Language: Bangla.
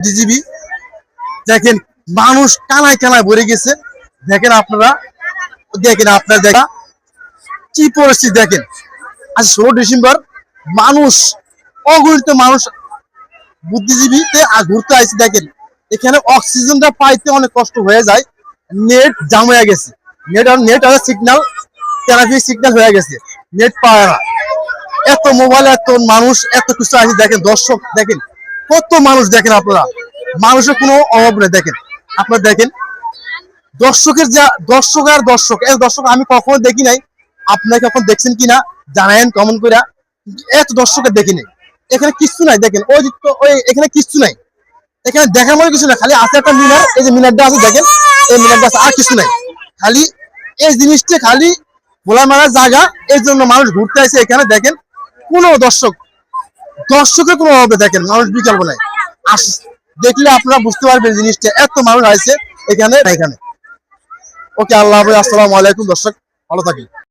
বুদ্ধিজীবী দেখেন, মানুষ কানায় কানায় ভরে গেছে। দেখেন আপনারা দেখা কি পরিস্থিতি দেখেন। আজ 16 ডিসেম্বর মানুষ, অগণিত মানুষ বুদ্ধিজীবীতে ঘুরতে আসছে। দেখেন এখানে অক্সিজেনটা পাইতে অনেক কষ্ট হয়ে যায়, নেট জাম হয়ে গেছে। নেট আর সিগন্যাল, ট্রাফিক সিগন্যাল হয়ে গেছে, নেট পায় না। এত মোবাইল, এত মানুষ, এত কিছু আছে। দেখেন দর্শক, দেখেন কত মানুষ। দেখেন আপনারা, মানুষের কোনো অভাব নেই। দেখেন আপনারা দেখেন দর্শকের যা দর্শক আর দর্শক, এত দর্শক আমি কখনো দেখি নাই। আপনাকে কখন দেখছেন কিনা জানায়েন কমেন্ট করে। এত দর্শকের দেখি নাই। এখানে কিচ্ছু নাই। দেখেন ওই এখানে কিচ্ছু নাই। এখানে দেখার মতো কিছু না, খালি আছে একটা মিনার। এই যে মিনারটা আছে দেখেন, এই মিনারটা আছে, আর কিছু নাই। খালি এই জিনিসটা খালি খোলা মারা জায়গা, এই জন্য মানুষ ঘুরতে আসে এখানে। দেখেন কোনো দর্শকের কোনো অভাবে দেখেন মানুষ বিকাল বেলায় আস, দেখলে আপনারা বুঝতে পারবেন জিনিসটা, এত মানুষ আছে এখানে। ওকে, আল্লাহ হাফেজ, আসসালামু আলাইকুম। দর্শক ভালো থাকি।